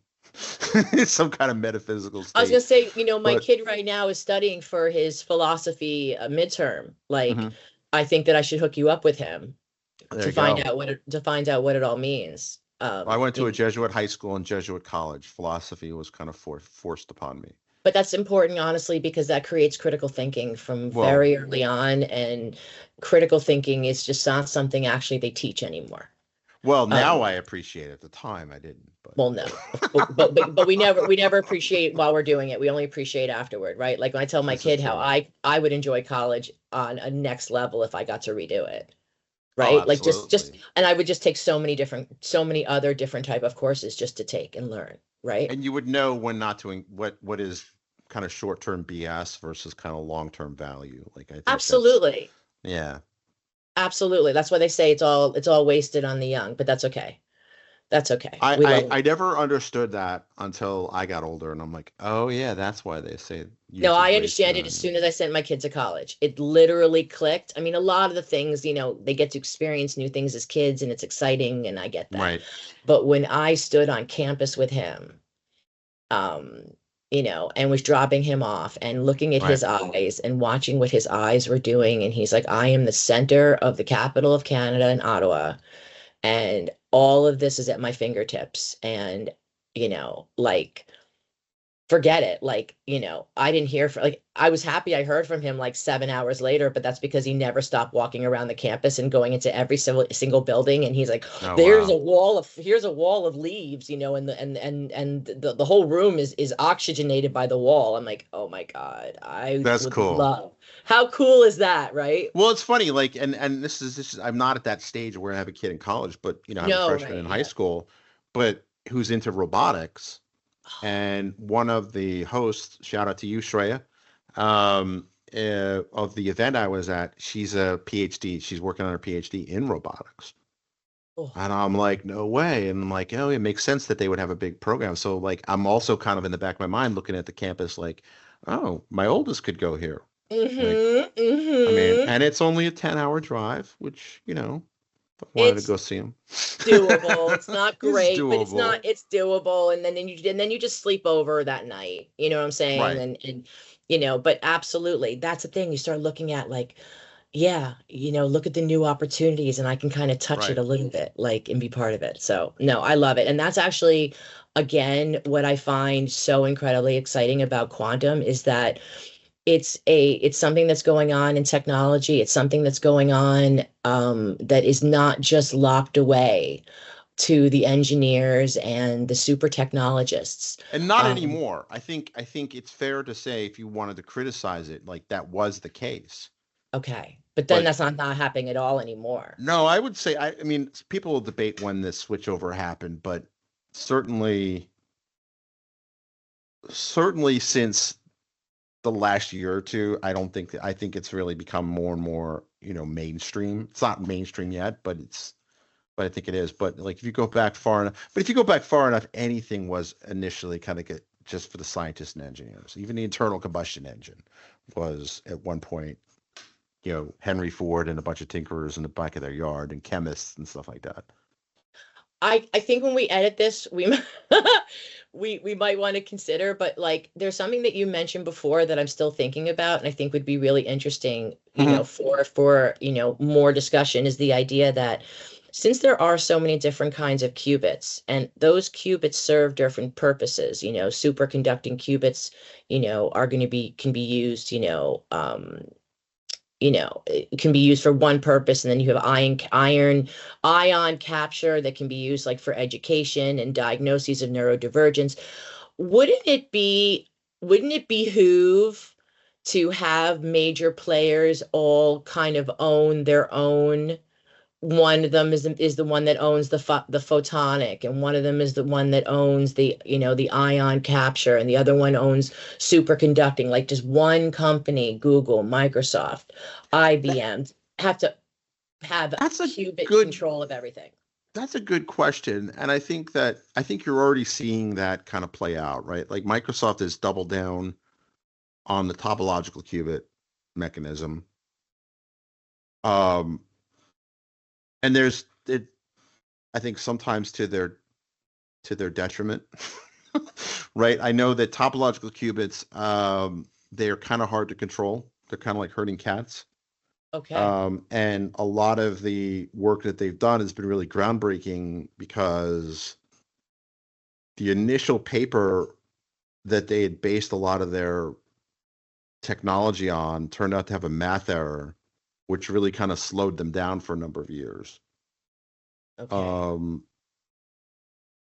some kind of metaphysical I was gonna state. say, my But kid right now is studying for his philosophy midterm. Like, mhm, I think that I should hook you up with him there to you find go. out what it all means. I went to a Jesuit high school and Jesuit college. Philosophy was kind of forced upon me. But that's important, honestly, because that creates critical thinking from Well, very early on, and critical thinking is just not something actually they teach anymore. now Um, I appreciate it. At the time, I didn't. well, no, but we never appreciate while we're doing it. We only appreciate afterward, right? Like when I tell my This is kid how true. I would enjoy college on a next level if I got to redo it, Oh, right? Like just absolutely. and I would just take so many other different type of courses just to take and learn, right? And you would know when not to what is kind of short-term BS versus kind of long-term value. Like I think that's Absolutely. yeah. Absolutely. That's why they say it's all wasted on the young, but that's okay. That's okay. I, We love I them. I never understood that until I got older, and I'm like, oh yeah, that's why they say No, youth is I wasted understand it as on. soon as I sent my kid to college. It literally clicked. I mean, a lot of the things, they get to experience new things as kids and it's exciting and I get that. Right. But when I stood on campus with him, um, and was dropping him off and looking at Right. his eyes and watching what his eyes were doing. And he's like, I am the center of the capital of Canada in Ottawa, and all of this is at my fingertips. And, like, forget it. Like, I didn't hear from, like, I was happy I heard from him like 7 hours later, but that's because he never stopped walking around the campus and going into every single building. And he's like, Oh, there's wow. here's a wall of leaves, and the whole room is oxygenated by the wall. I'm like, oh my God, I That's would cool. love. How cool is that, right? Well, it's funny, like, and this is I'm not at that stage where I have a kid in college, but I have a No, freshman right, in high yeah. school, but who's into robotics. And one of the hosts, shout out to you, Shreya, of the event I was at, she's a PhD. She's working on her PhD in robotics. Oh, And I'm like, no way. And I'm like, oh, it makes sense that they would have a big program. So, like, I'm also kind of in the back of my mind looking at the campus like, oh, my oldest could go here. Like, mm-hmm, I mean, mm-hmm. and it's only a 10-hour drive, which, I wanted to It's go see him. doable. It's not It's great, but doable. it's doable. And then you just sleep over that night. You know what I'm saying? Right. And but absolutely. That's the thing. You start looking at, like, yeah, look at the new opportunities, and I can kind of touch it Right. a little bit, like, and be part of it. So no, I love it. And that's actually, again, what I find so incredibly exciting about quantum is that it's something that's going on in technology. It's something that's going on, that is not just locked away to the engineers and the super technologists. And not Um, anymore. I think it's fair to say if you wanted to criticize it, like that was the case. okay, but then But that's not happening at all anymore. no, I would say I mean people will debate when this switchover happened, but certainly certainly since the last year or two, I think it's really become more and more, mainstream. It's not mainstream yet, but I think it is. But like if you go back far enough, anything was initially kind of just for the scientists and engineers. Even the internal combustion engine was at one point, Henry Ford and a bunch of tinkerers in the back of their yard and chemists and stuff like that. I think when we edit this, we might want to consider, but like there's something that you mentioned before that I'm still thinking about, and I think would be really interesting, Mhm. for more discussion, is the idea that since there are so many different kinds of qubits, and those qubits serve different purposes, superconducting qubits, are going to be can be used, it can be used for one purpose, and then you have ion capture that can be used like for education and diagnoses of neurodivergence. Wouldn't it behoove to have major players all kind of own their own? One of them is the one that owns the photonic, and one of them is the one that owns the ion capture, and the other one owns superconducting. Like, just one company, Google, Microsoft, That, IBM, have to have that's a qubit good control of everything. that's a good question, and I think you're already seeing that kind of play out, right? Like Microsoft has doubled down on the topological qubit mechanism. Um, and there's it I think sometimes to their detriment. Right? I know that topological qubits, they're kind of hard to control. They're kind of like herding cats. Okay. And a lot of the work that they've done has been really groundbreaking because the initial paper that they had based a lot of their technology on turned out to have a math error, which really kind of slowed them down for a number of years. Okay. Um,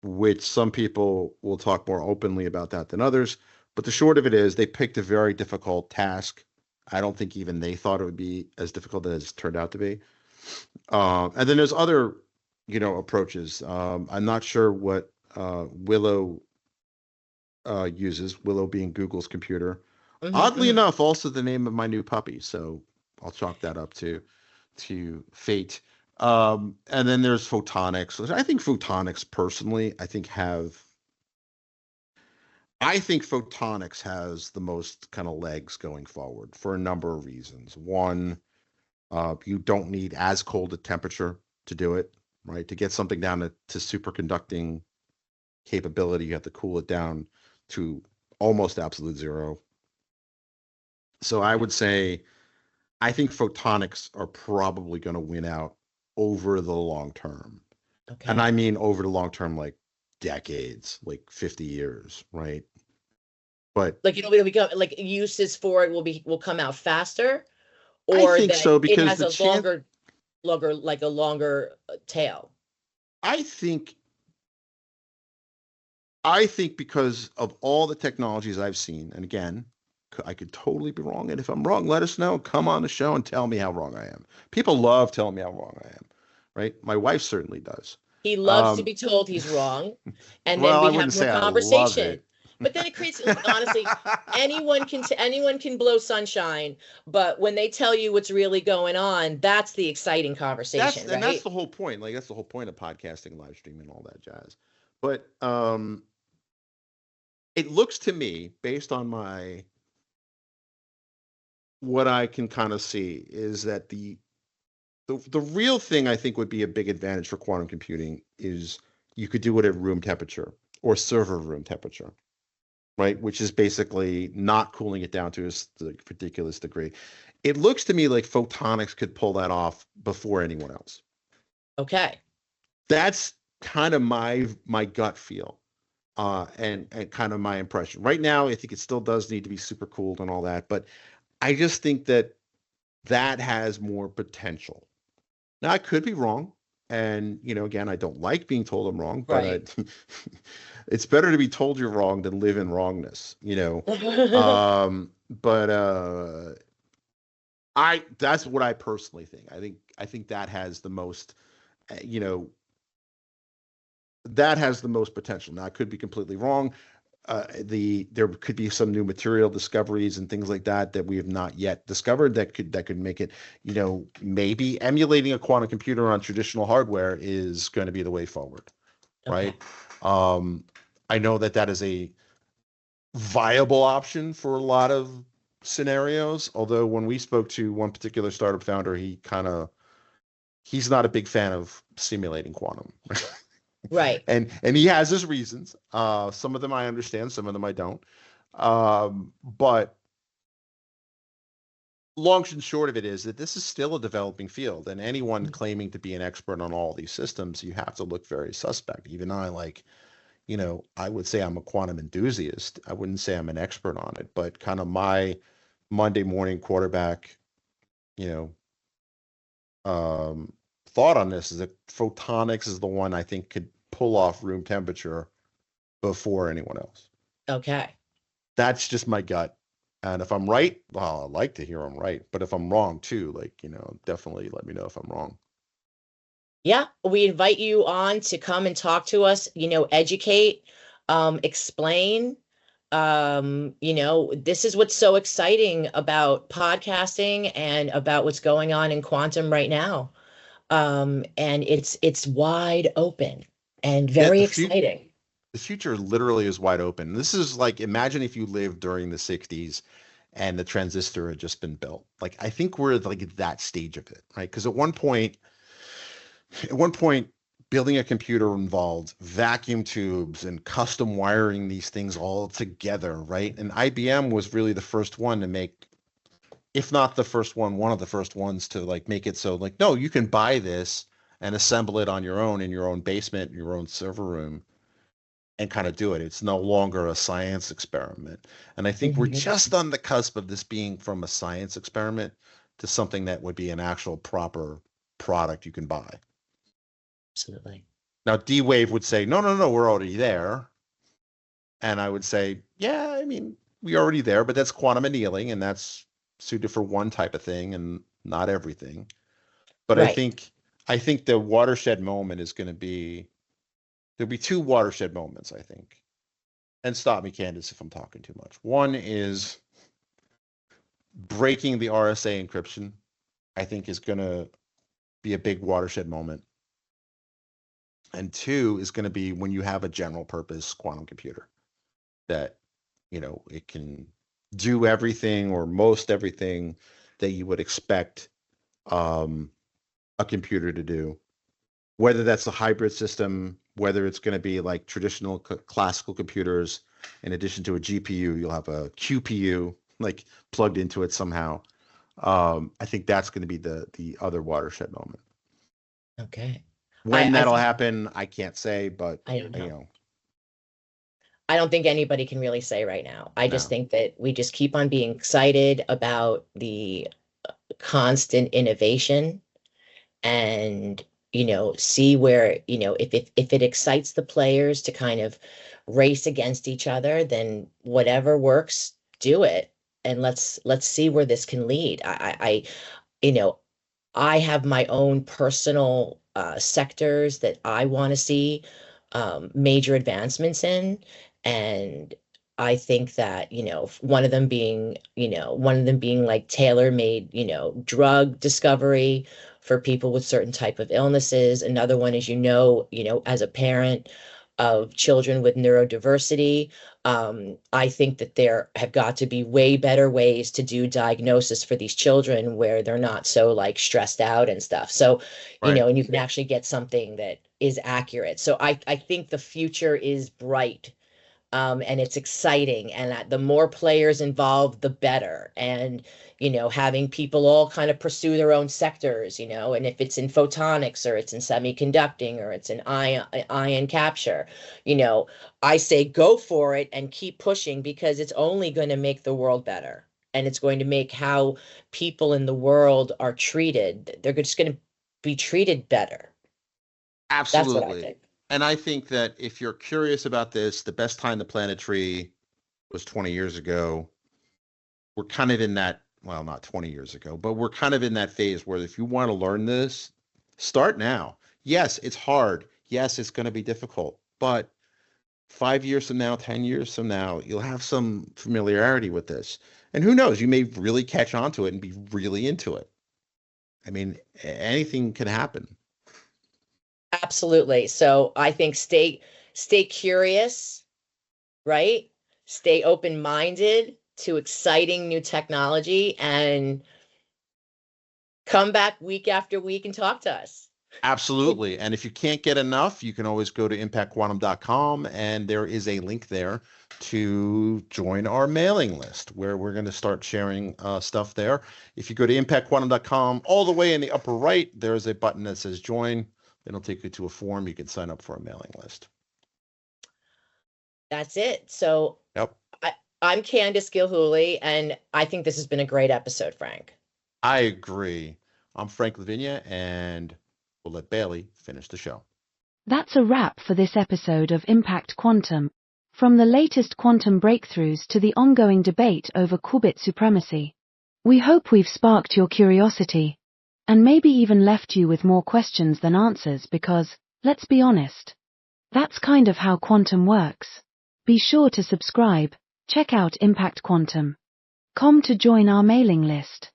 which some people will talk more openly about that than others. But the short of it is, they picked a very difficult task. I don't think even they thought it would be as difficult as it turned out to be. And then there's other, approaches. I'm not sure what Willow uses. Willow being Google's computer. Hmm, Oddly hmm. enough, also the name of my new puppy. So I'll chalk that up to fate. And then there's photonics. I think photonics personally, I think photonics has the most kind of legs going forward for a number of reasons. One, you don't need as cold a temperature to do it, right? To get something down to superconducting capability, you have to cool it down to almost absolute zero. So I would say I think photonics are probably going to win out over the long term. Okay. And I mean over the long term, like decades, like 50 years, right? But Like it'll become like uses for it will come out faster, I or think that so it because has the a chance, longer tail. I think, I think because of all the technologies I've seen, and again, I could totally be wrong. And if I'm wrong, let us know. Come on the show and tell me how wrong I am. People love telling me how wrong I am, right? My wife certainly does. He loves to Um, be told he's wrong, and then well, I we have wouldn't more say I love conversation. it. But then it creates, honestly, anyone can blow sunshine, but when they tell you what's really going on, that's the exciting conversation, That's right? the whole point. Like that's the whole point of podcasting, live streaming, and all that jazz. But it looks to me, based on my what I can kind of see, is that the real thing I think would be a big advantage for quantum computing is you could do it at room temperature or server room temperature, right? Which is basically not cooling it down to a ridiculous degree. It looks to me like photonics could pull that off before anyone else. Okay. That's kind of my gut feel, and kind of my impression. Right now, I think it still does need to be super cooled and all that, but I just think that that has more potential. Now, I could be wrong. And, again, I don't like being told I'm wrong, Right. but it's better to be told you're wrong than live in wrongness. But that's what I personally think. I think that has the most, you know, that has the most potential. Now, I could be completely wrong. There could be some new material discoveries and things like that we have not yet discovered that could make it, maybe emulating a quantum computer on traditional hardware is going to be the way forward, Okay. right? I know that is a viable option for a lot of scenarios. Although when we spoke to one particular startup founder, he's not a big fan of simulating quantum. Right. And he has his reasons. Some of them I understand, some of them I don't. But long and short of it is that this is still a developing field, and anyone claiming to be an expert on all these systems, you have to look very suspect. Even I would say I'm a quantum enthusiast. I wouldn't say I'm an expert on it, but kind of my Monday morning quarterback, you thought on this is that photonics is the one I think could pull off room temperature before anyone else. Okay. That's just my gut. And if I'm right, well, I'd like to hear I'm right. But if I'm wrong too, definitely let me know if I'm wrong. Yeah, we invite you on to come and talk to us, educate, explain. This is what's so exciting about podcasting and about what's going on in quantum right now. And it's wide open and Yeah, very exciting. the future literally is wide open. This is like, imagine if you lived during the 60s and the transistor had just been built. Like, I think we're like at that stage of it, right? Because at one point, building a computer involved vacuum tubes and custom wiring these things all together, right? And IBM was really the first one to make, if not the first one of the first ones to like make it so like, no, you can buy this and assemble it on your own in your own basement, your own server room, and kind of do it. It's no longer a science experiment. And I think we're Mhm. just on the cusp of this being from a science experiment to something that would be an actual proper product you can buy. Absolutely. Now, D-Wave would say, no, no, no, we're already there. And I would say, yeah, I mean, we're already there, but that's quantum annealing, and that's suited for one type of thing and not everything. But I Right. think I think the watershed moment is going to be there'll be two watershed moments, I think. And stop me, Candace, if I'm talking too much. One is breaking the RSA encryption, I think is going to be a big watershed moment. And two is going to be when you have a general purpose quantum computer that, it can do everything or most everything that you would expect a computer to do, whether that's a hybrid system, whether it's going to be like traditional classical computers in addition to a GPU, you'll have a QPU like plugged into it somehow. I think that's going to be the other watershed moment. Okay. When that'll happen, I can't say, but I don't know. you know. I don't think anybody can really say right now. I just No. think that we just keep on being excited about the constant innovation and, see where, if it excites the players to kind of race against each other, then whatever works, do it. And let's see where this can lead. You know, I have my own personal sectors that I want to see major advancements in. And I think that, one of them being like tailor-made, drug discovery for people with certain type of illnesses. Another one is, as a parent of children with neurodiversity, I think that there have got to be way better ways to do diagnosis for these children where they're not so like stressed out and stuff. So, Right. and you can actually get something that is accurate. So I think the future is bright, and it's exciting. And the more players involved, the better. And, having people all kind of pursue their own sectors, and if it's in photonics or it's in semiconducting or it's in ion capture, I say go for it and keep pushing, because it's only going to make the world better. And it's going to make how people in the world are treated. They're just going to be treated better. That's what I Absolutely. think. And I think that if you're curious about this, the best time to plant a tree was 20 years ago. We're kind of in that, well, not 20 years ago, but we're kind of in that phase where if you want to learn this, start now. Yes, it's hard. Yes, it's going to be difficult, but 5 years from now, 10 years from now, you'll have some familiarity with this. And who knows, you may really catch on to it and be really into it. I mean, anything can happen. Absolutely. So I think stay curious, right? Stay open-minded to exciting new technology, and come back week after week and talk to us. Absolutely. And if you can't get enough, you can always go to impactquantum.com, and there is a link there to join our mailing list where we're going to start sharing stuff there. If you go to impactquantum.com, all the way in the upper right, there's a button that says join. It'll take you to a form. You can sign up for a mailing list. That's it. So Yep. I'm Candace Gillhoolley, and I think this has been a great episode, Frank. I agree. I'm Frank Vigne, and we'll let Bailey finish the show. That's a wrap for this episode of Impact Quantum. From the latest quantum breakthroughs to the ongoing debate over qubit supremacy, we hope we've sparked your curiosity, and maybe even left you with more questions than answers, because, let's be honest, that's kind of how quantum works. Be sure to subscribe, check out impactquantum.com to join our mailing list,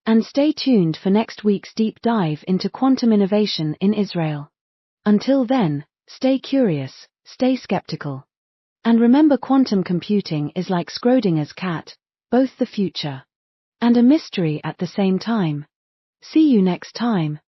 and stay tuned for next week's deep dive into quantum innovation in Israel. Until then, stay curious, stay skeptical. And remember, quantum computing is like Schrodinger's cat, both the future and a mystery at the same time. See you next time.